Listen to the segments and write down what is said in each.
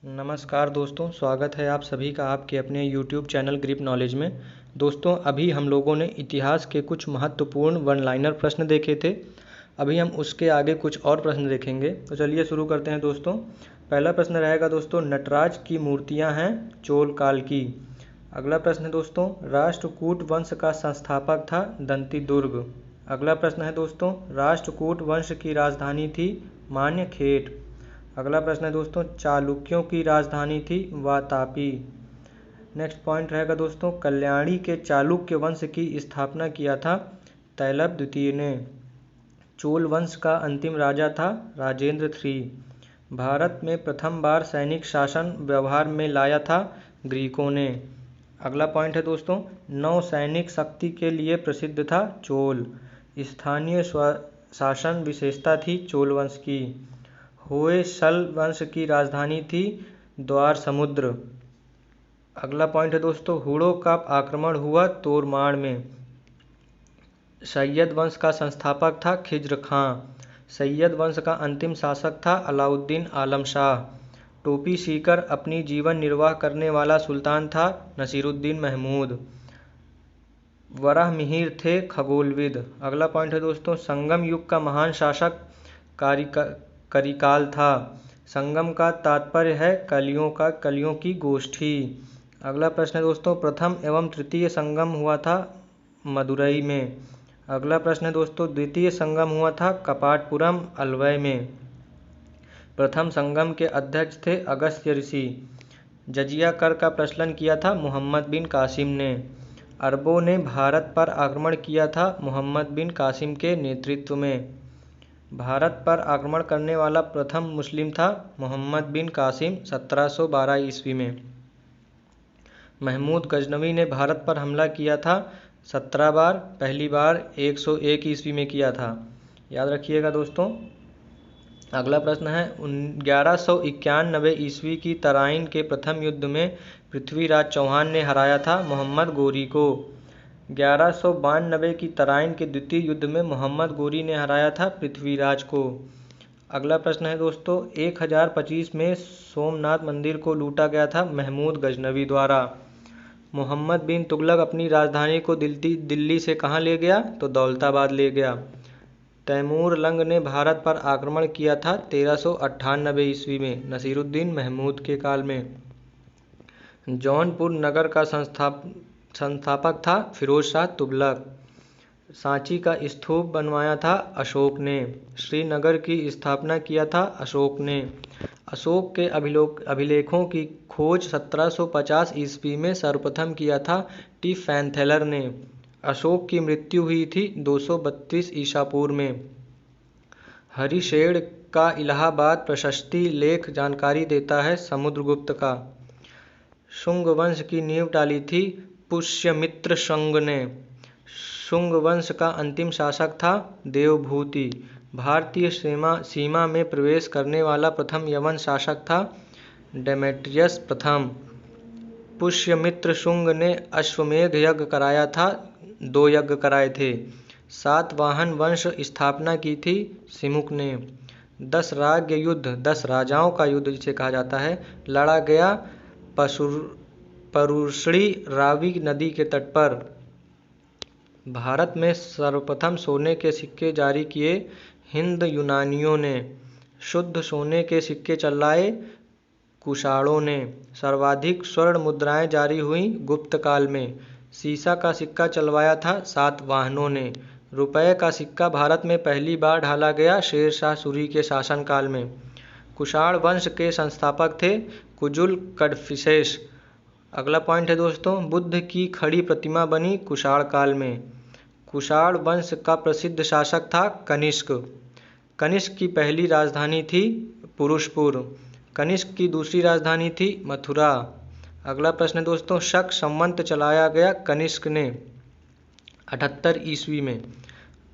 नमस्कार दोस्तों, स्वागत है आप सभी का आपके अपने YouTube चैनल ग्रिप नॉलेज में। दोस्तों, अभी हम लोगों ने इतिहास के कुछ महत्वपूर्ण वन लाइनर प्रश्न देखे थे। अभी हम उसके आगे कुछ और प्रश्न देखेंगे। तो चलिए शुरू करते हैं दोस्तों। पहला प्रश्न रहेगा दोस्तों, नटराज की मूर्तियां हैं चोल काल की। अगला प्रश्न है दोस्तों, राष्ट्रकूट वंश का संस्थापक था दंती दुर्ग। अगला प्रश्न है दोस्तों, राष्ट्रकूट वंश की राजधानी थी मान्यखेट। अगला प्रश्न है दोस्तों, चालुक्यों की राजधानी थी वातापी। नेक्स्ट पॉइंट रहेगा दोस्तों, कल्याणी के चालुक्य वंश की स्थापना किया था तैलभ द्वितीय ने। चोल वंश का अंतिम राजा था राजेंद्र III। भारत में प्रथम बार सैनिक शासन व्यवहार में लाया था ग्रीकों ने। अगला पॉइंट है दोस्तों, नौ सैनिक शक्ति के लिए प्रसिद्ध था चोल। स्थानीय स्वशासन विशेषता थी चोल वंश की। होयसल वंश की राजधानी थी द्वार समुद्र। अगला पॉइंट है दोस्तों, हुड़ों का आक्रमण हुआ तोरमाड़ में। सैयद वंश का संस्थापक था खिज्र खां। सैयद वंश का अंतिम शासक था अलाउद्दीन आलम शाह। टोपी सीकर अपनी जीवन निर्वाह करने वाला सुल्तान था नसीरुद्दीन महमूद। वराहमिहिर थे खगोलविद। अगला पॉइंट है दोस्तों, संगम युग का महान शासक करिकाल था। संगम का तात्पर्य है कलियों की गोष्ठी। अगला प्रश्न है दोस्तों, प्रथम एवं तृतीय संगम हुआ था मदुरई में। अगला प्रश्न है दोस्तों, द्वितीय संगम हुआ था कपाटपुरम अलवै में। प्रथम संगम के अध्यक्ष थे अगस्त्य ऋषि। जजिया कर का प्रचलन किया था मोहम्मद बिन कासिम ने। अरबों ने भारत पर आक्रमण किया था मोहम्मद बिन कासिम के नेतृत्व में। भारत पर आक्रमण करने वाला प्रथम मुस्लिम था मोहम्मद बिन कासिम 1712 ईस्वी में। महमूद गजनवी ने भारत पर हमला किया था 17 बार, पहली बार 101 ईस्वी में किया था। याद रखिएगा दोस्तों। अगला प्रश्न है, 1191 ईस्वी की तराइन के प्रथम युद्ध में पृथ्वीराज चौहान ने हराया था मोहम्मद गोरी को। 1192 की तराइन के द्वितीय युद्ध में मोहम्मद गोरी ने हराया था पृथ्वीराज को। अगला प्रश्न है दोस्तों, 1025 में सोमनाथ मंदिर को लूटा गया था महमूद गजनवी द्वारा। मोहम्मद बिन तुगलक अपनी राजधानी को दिल्ली से कहाँ ले गया, तो दौलताबाद ले गया। तैमूर लंग ने भारत पर आक्रमण किया था 1398 ईस्वी में नसीरुद्दीन महमूद के काल में। जौनपुर नगर का संस्थापक था फिरोज शाह तुगलक। सांची का स्तूप बनवाया था अशोक ने। श्रीनगर की स्थापना किया था अशोक ने। अशोक के अभिलेखों की खोज 1750 ईस्वी में सर्वप्रथम किया था टी फैनथेलर ने। अशोक की मृत्यु हुई थी 232 ईसा पूर्व में। हरिशेर का इलाहाबाद प्रशस्ति लेख जानकारी देता है समुद्रगुप्त का। शुंग वंश की नींव डाली थी पुष्यमित्र शुंग ने। शुंग वंश का अंतिम शासक था देवभूति। भारतीय सीमा में प्रवेश करने वाला प्रथम यवन शासक था डेमेट्रियस प्रथम। पुष्यमित्र शुंग ने अश्वमेध यज्ञ कराया था, 2 यज्ञ कराए थे। सातवाहन वंश स्थापना की थी सिमुक ने। 10 राज्य युद्ध, 10 राजाओं का युद्ध जिसे कहा जाता है, लड़ा गया परुष्णी रावी नदी के तट पर। भारत में सर्वप्रथम सोने के सिक्के जारी किए हिंद यूनानियों ने। शुद्ध सोने के सिक्के चलाए कुषाणों ने। सर्वाधिक स्वर्ण मुद्राएं जारी हुई गुप्त काल में। सीसा का सिक्का चलवाया था सातवाहनों ने। रुपये का सिक्का भारत में पहली बार ढाला गया शेर शाह सूरी के शासनकाल में। कुषाण वंश के संस्थापक थे कुजुल कडफिसेस। अगला पॉइंट है दोस्तों, बुद्ध की खड़ी प्रतिमा बनी कुषाण काल में। कुषाण वंश का प्रसिद्ध शासक था कनिष्क। कनिष्क की पहली राजधानी थी पुरुषपुर। कनिष्क की दूसरी राजधानी थी मथुरा। अगला प्रश्न है दोस्तों, शक संवत चलाया गया कनिष्क ने 78 ईस्वी में।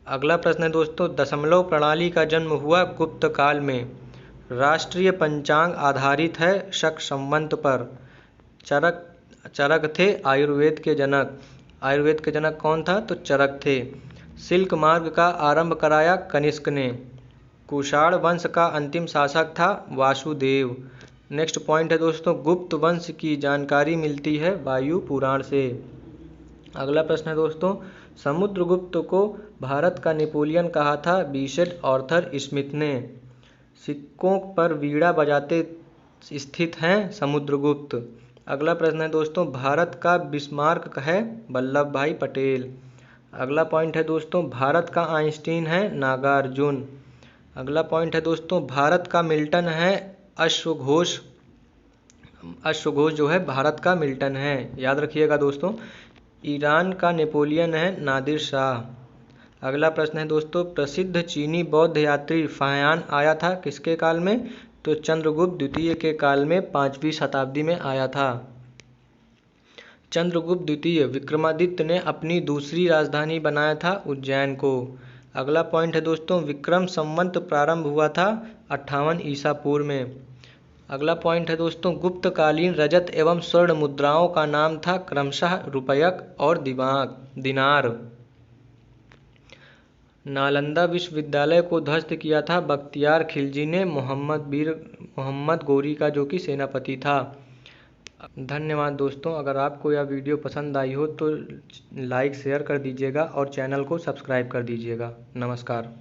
अगला प्रश्न है दोस्तों, दशमलव प्रणाली का जन्म हुआ गुप्त काल में। राष्ट्रीय पंचांग आधारित है शक संवत पर। चरक थे आयुर्वेद के जनक। आयुर्वेद के जनक कौन था, तो चरक थे। सिल्क मार्ग का आरंभ कराया कनिष्क ने। कुषाण वंश का अंतिम शासक था वासुदेव। नेक्स्ट पॉइंट है दोस्तों, गुप्त वंश की जानकारी मिलती है वायु पुराण से। अगला प्रश्न है दोस्तों, समुद्रगुप्त को भारत का नेपोलियन कहा था बीशेट आर्थर स्मिथ ने। सिक्कों पर वीणा बजाते स्थित हैं समुद्रगुप्त। अगला प्रश्न है दोस्तों, भारत का बिस्मार्क है वल्लभ भाई पटेल। अगला पॉइंट है दोस्तों, भारत का आइंस्टीन है नागार्जुन। अगला पॉइंट है दोस्तों, भारत का मिल्टन है अश्वघोष। अश्वघोष जो है भारत का मिल्टन है, याद रखिएगा दोस्तों। ईरान का नेपोलियन है नादिर शाह। अगला प्रश्न है दोस्तों, प्रसिद्ध चीनी बौद्ध यात्री फाह्यान आया था किसके काल में? तो चंद्रगुप्त द्वितीय के काल में 5वीं शताब्दी में आया था। चंद्रगुप्त द्वितीय विक्रमादित्य ने अपनी दूसरी राजधानी बनाया था उज्जैन को। अगला पॉइंट है दोस्तों, विक्रम संवत प्रारंभ हुआ था 58 ईसा पूर्व में। अगला पॉइंट है दोस्तों, गुप्तकालीन रजत एवं स्वर्ण मुद्राओं का नाम था क्रमशः रुपयक और दिनार। नालंदा विश्वविद्यालय को ध्वस्त किया था बख्तियार खिलजी ने मोहम्मद गोरी का, जो कि सेनापति था। धन्यवाद दोस्तों। अगर आपको यह वीडियो पसंद आई हो तो लाइक शेयर कर दीजिएगा और चैनल को सब्सक्राइब कर दीजिएगा। नमस्कार।